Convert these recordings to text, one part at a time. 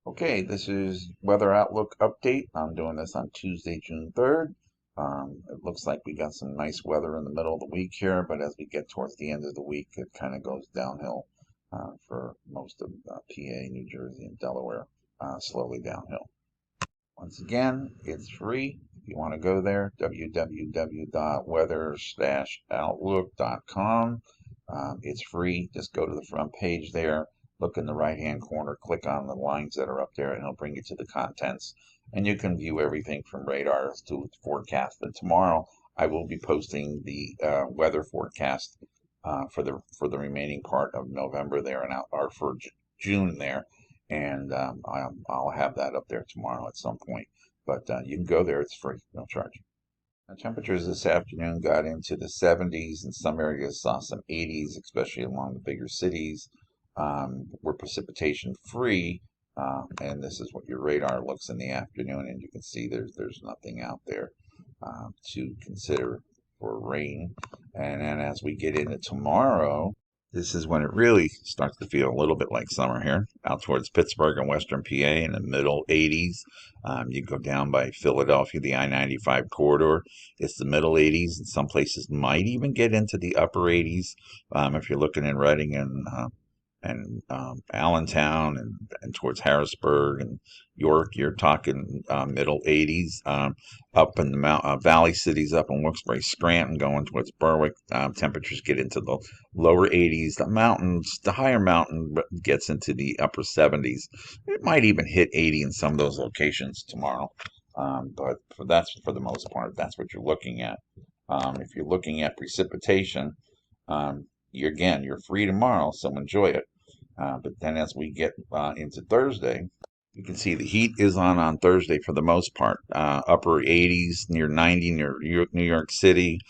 Okay, this is Weather Outlook Update. I'm doing this on Tuesday, June 3rd. It looks like we got some nice weather in the middle of the week here, but as we get towards the end of the week, it kind of goes downhill for most of PA, New Jersey, and Delaware, slowly downhill. Once again, it's free. If you want to go there, www.weather-outlook.com. It's free. Just go to the front page there, look in the right-hand corner, click on the lines that are up there, and it'll bring you to the contents. And you can view everything from radars to forecast. And tomorrow, I will be posting the weather forecast for the remaining part of November there and or for June there, and I'll have that up there tomorrow at some point. But you can go there; it's free, no charge. Now, temperatures this afternoon got into the 70s, and some areas saw some 80s, especially along the bigger cities. We're precipitation free, and this is what your radar looks in the afternoon, and you can see there's nothing out there to consider for rain. And then as we get into tomorrow, this is when it really starts to feel a little bit like summer here, out towards Pittsburgh and western PA in the middle 80s. You go down by Philadelphia, the I-95 corridor, it's the middle 80s, and some places might even get into the upper 80s if you're looking in Reading and Allentown and towards Harrisburg and York. You're talking middle 80s. Up in the valley cities, up in Wilkes-Barre, Scranton, going towards Berwick, temperatures get into the lower 80s. The mountains, the higher mountain gets into the upper 70s. It might even hit 80 in some of those locations tomorrow. But that's for the most part, that's what you're looking at. If you're looking at precipitation, you're free tomorrow, so enjoy it. But then as we get into Thursday, you can see the heat is on Thursday for the most part. Upper 80s, near 90 near New York City,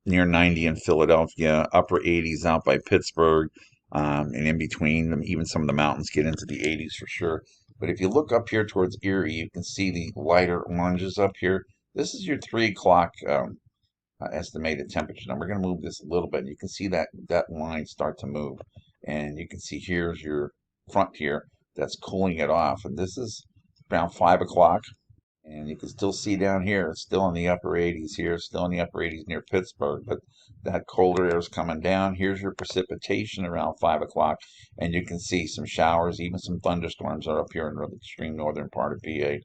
near 90 in Philadelphia, upper 80s out by Pittsburgh, and in between them, even some of the mountains get into the 80s for sure. But if you look up here towards Erie, you can see the lighter oranges up here. This is your 3 o'clock estimated temperature. Now we're going to move this a little bit. You can see that line start to move, and you can see here's your front here that's cooling it off, and this is around 5 o'clock, and you can still see down here it's still in the upper 80s here, still in the upper 80s near Pittsburgh, but that colder air is coming down. Here's your precipitation around 5 o'clock, and you can see some showers, even some thunderstorms are up here in the extreme northern part of PA,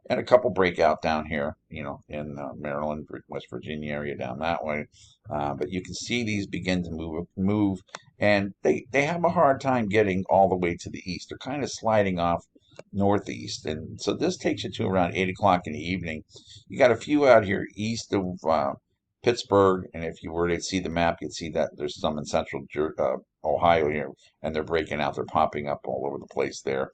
and a couple breakout down here, in Maryland, West Virginia area down that way. But you can see these begin to move, and they have a hard time getting all the way to the east. They're kind of sliding off northeast, and so this takes you to around 8 o'clock in the evening. You got a few out here east of Pittsburgh, and if you were to see the map, you'd see that there's some in central Ohio here, and they're breaking out. They're popping up all over the place there.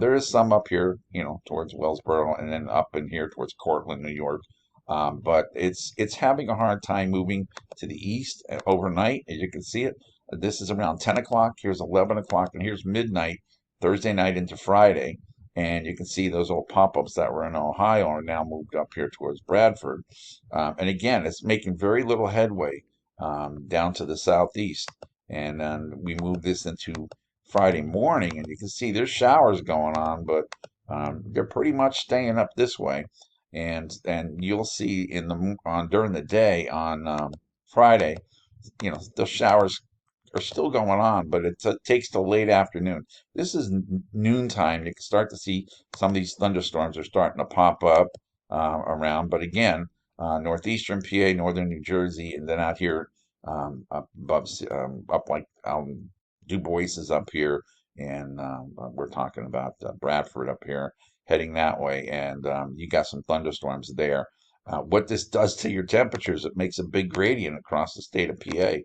There is some up here, towards Wellsboro, and then up in here towards Cortland, New York. But it's having a hard time moving to the east overnight, as you can see it. This is around 10 o'clock. Here's 11 o'clock, and here's midnight, Thursday night into Friday. And you can see those old pop-ups that were in Ohio are now moved up here towards Bradford. And again, it's making very little headway down to the southeast. And then we move this into Friday morning, and you can see there's showers going on, but they're pretty much staying up this way. And you'll see during the day on Friday, the showers are still going on, but it takes till late afternoon. This is noontime. You can start to see some of these thunderstorms are starting to pop up around. But again, northeastern PA, northern New Jersey, and then out here up above, up like Du Bois is up here, and we're talking about Bradford up here, heading that way, and you got some thunderstorms there. What this does to your temperatures, it makes a big gradient across the state of PA.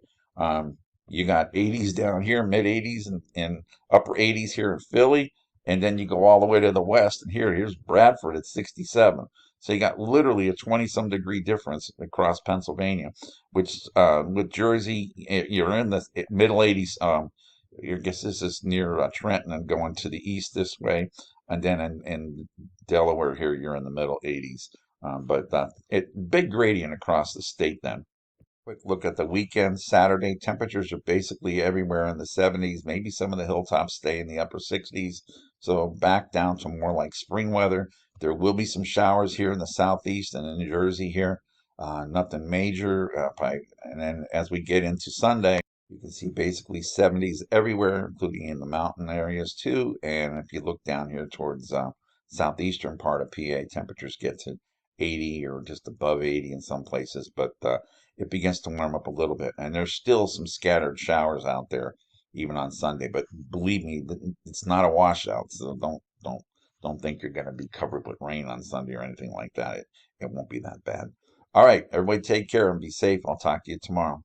You got 80s down here, mid 80s, and upper 80s here in Philly, and then you go all the way to the west, and here's Bradford at 67. So you got literally a 20-some degree difference across Pennsylvania, which with Jersey, you're in the middle 80s. I guess this is near Trenton and going to the east this way, and then in Delaware here, you're in the middle 80s. But big gradient across the state then. Quick look at the weekend. Saturday, temperatures are basically everywhere in the 70s. Maybe some of the hilltops stay in the upper 60s. So back down to more like spring weather. There will be some showers here in the southeast and in New Jersey here. Nothing major. And then as we get into Sunday, you can see basically 70s everywhere, including in the mountain areas too. And if you look down here towards southeastern part of PA, temperatures get to 80 or just above 80 in some places, but it begins to warm up a little bit. And there's still some scattered showers out there, even on Sunday. But believe me, it's not a washout, so don't think you're going to be covered with rain on Sunday or anything like that. It won't be that bad. All right, everybody, take care and be safe. I'll talk to you tomorrow.